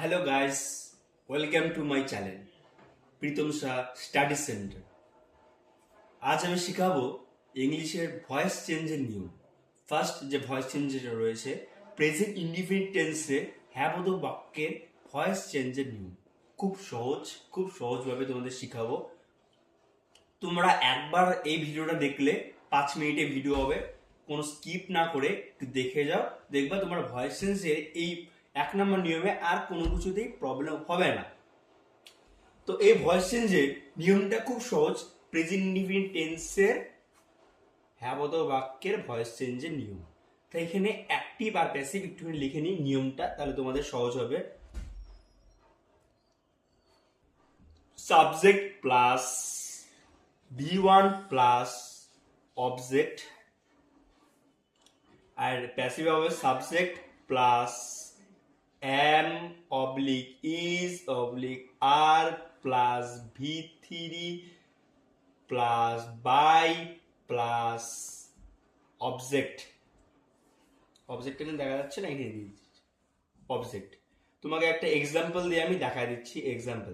Hello guys, welcome to my channel Pritam Shah study centre. আজ আমি শেখাবো ইংলিশের ভয়েস চেঞ্জের নিয়ম। ফার্স্ট যে ভয়েস চেঞ্জ যেটা রয়েছে প্রেজেন্ট ইনডিফিনিট টেন্সে হ্যাবোধক বাক্যের ভয়েস চেঞ্জের নিয়ম। খুব সহজভাবে তোমাদের শেখাবো। তোমরা একবার এই ভিডিওটা দেখলে 5 মিনিটে ভিডিও হবে, কোনো স্কিপ না করে একটু দেখে যাও, দেখবা তোমার ভয়েস চেঞ্জের এই 1 নম্বর নিয়মে আর কোনো কিছুতেই প্রবলেম হবে না। তো এই ভয়েস চেঞ্জের নিয়মটা খুব সহজ। প্রেজেন্ট ইনডিফিনিট টেন্সের হ্যাবোধক বাক্যের ভয়েস চেঞ্জের নিয়ম। তাই এখানে অ্যাক্টিভ আর প্যাসিভ একটুখানি লিখে নিই নিয়মটা, তাহলে তোমাদের সহজ হবে। Subject plus V1 plus object, আর প্যাসিভ হবে subject plus am oblique is oblique are plus V3 plus by plus object। Object এখানে দেখা যাচ্ছে না, এখানে দিয়ে দিচ্ছি অবজেক্ট। তোমাকে একটা এক্সাম্পল দিয়ে আমি দেখা দিচ্ছি এক্সাম্পল।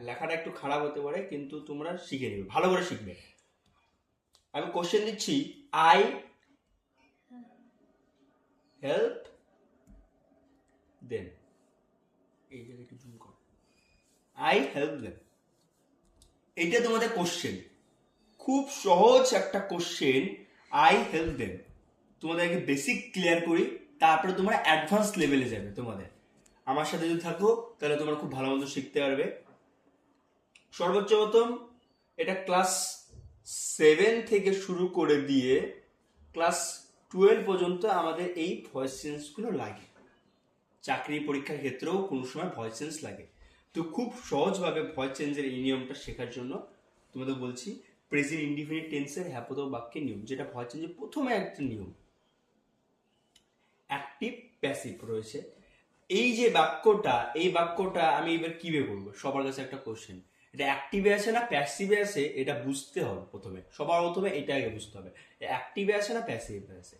লেখাটা একটু খারাপ হতে পারে, কিন্তু তোমরা শিখে নেবে, ভালো করে শিখবে। আমি কোশ্চেন দিচ্ছি, আই হেল্প দেম। এই জায়গায় একটু জুম কর। আই হেল্প দেম, এইটা তোমাদের কোশ্চেন। খুব সহজ একটা কোশ্চেন, আই হেল্প দেম। তোমাদেরকে বেসিক ক্লিয়ার করি, তারপরে তোমরা অ্যাডভান্স লেভেলে যাবে। তোমাদের আমার সাথে যদি থাকো তাহলে তোমরা খুব ভালো মতো শিখতে পারবে। সর্বোচ্চ প্রথম এটা ক্লাস 7 থেকে শুরু করে দিয়ে ক্লাস 12 পর্যন্ত আমাদের এই ভয়েস চেঞ্জগুলো লাগে। চাকরি পরীক্ষার ক্ষেত্রেও কোনো সময় ভয়েস চেঞ্জ লাগে। তো খুব সহজভাবে ভয়েস চেঞ্জের এই নিয়মটা শেখার জন্য তোমাদের বলছি প্রেজেন্ট ইনডিফিনিট টেন্সের হ্যাবোধক বাক্যের নিয়ম, যেটা ভয়েস চেঞ্জের প্রথমে একটা নিয়ম। অ্যাক্টিভ প্যাসিভ রয়েছে। এই যে বাক্যটা, এই বাক্যটা আমি এবার কিভাবে করবো? সবার কাছে একটা কোশ্চেন, এটা অ্যাক্টিভে আছে না প্যাসিভে আছে এটা বুঝতে হবে প্রথমে। সবার প্রথমে এটা আগে বুঝতে হবে, অ্যাক্টিভে আছে না প্যাসিভে আছে।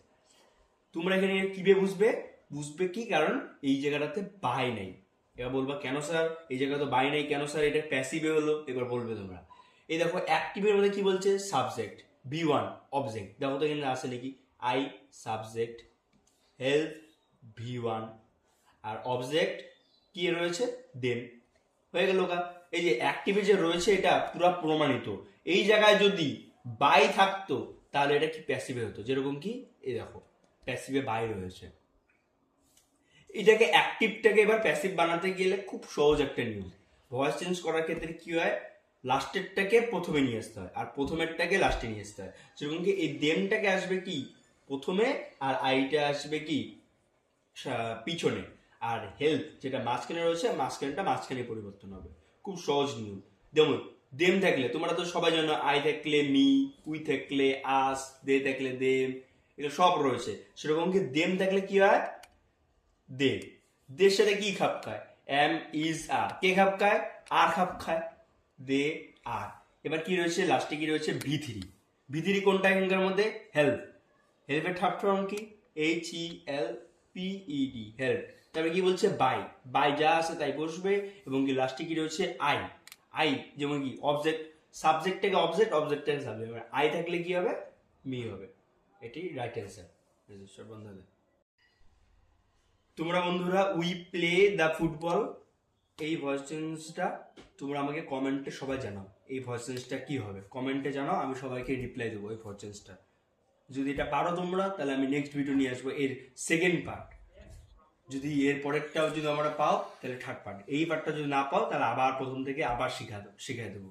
তোমরা এখানে কিভাবে বুঝবে কি? কারণ এই জায়গাটাতে বাই নাই। এবার বলবা কেন স্যার এই জায়গায় তো বাই নাই, কেন স্যার এটা প্যাসিভে হলো? এবার বলবে তোমরা, এই দেখো অ্যাক্টিভের মধ্যে কি বলছে, সাবজেক্ট V1 অবজেক্ট। দেখো তো এখানে আছে নাকি, আই সাবজেক্ট হেল্প V1 আর অবজেক্ট কি রয়েছে, দেম। হয়ে গেল গা। এই যে অ্যাক্টিভে যে রয়েছে এটা পুরো প্রমাণিত। এই জায়গায় যদি বাই থাকতো তাহলে এটা কি প্যাসিভে হতো, যেরকম কি এই দেখো প্যাসিভে বাই রয়েছে। এটাকে অ্যাক্টিভটাকে এবার প্যাসিভ বানাতে গেলে খুব সহজ একটা নিয়ম। ভয়েস চেঞ্জ করার ক্ষেত্রে কি হয়, লাস্টেরটাকে প্রথমে নিয়ে আসতে হয় আর প্রথমেরটাকে লাস্টে নিয়ে আসতে হয়। যেরকম কি এই দেমটাকে আসবে কি প্রথমে, আর আইটা আসবে কি পিছনে, আর হেল্প যেটা মাঝখানে রয়েছে মাঝখানেটা মাঝখানে পরিবর্তন হবে। খুব সহজ নিয়ম। যেমন দেম থাকলে তোমরা তো সবাই জানো, আই থাকলে মি, উই থাকলে আস, দে থাকলে দেম, এগুলো সব রয়েছে। সেরকম কি দেম থাকলে কি হয়, দে। দের সাথে কি খাপ খায়, এম ইজ আর। কে খাপ খায়, আর খাপ খায়, দে আর। এবার কি রয়েছে লাস্টে, কি রয়েছে V3। V3 কোনটা এখানকার মধ্যে, হেল্প। হেল্পের থার্ড ফর্ম কি, HELPED, হেল্প। তারপরে কি বলছে, বাই। বাই যা আছে তাই বসবে, এবং কি লাস্টে কি রয়েছে, আই। আই যেমন কি অবজেক্ট, সাবজেক্ট থেকে অবজেক্ট, অবজেক্ট থেকে সাবজেক্ট। আই থাকলে কি হবে, মি হবে। এটি রাইট অ্যান্সার। সব বন্ধুদের, তোমরা বন্ধুরা উই প্লে দ্য ফুটবল, এই ভয়েস চেঞ্জটা তোমরা আমাকে কমেন্টে সবাই জানাও। এই ভয়েস চেঞ্জটা কি হবে কমেন্টে জানাও, আমি সবাইকে রিপ্লাই দেবো এই ভয়েস চেঞ্জটা। যদি এটা পারো তোমরা, তাহলে আমি নেক্সট ভিডিও নিয়ে আসবো এর সেকেন্ড পার্ট। যদি এর পরেরটাও যদি আমরা পাও তাহলে থার্ড পার্ট। এই পার্টটা যদি না পাও তাহলে আবার প্রথম থেকে আবার শিখাই দেবো।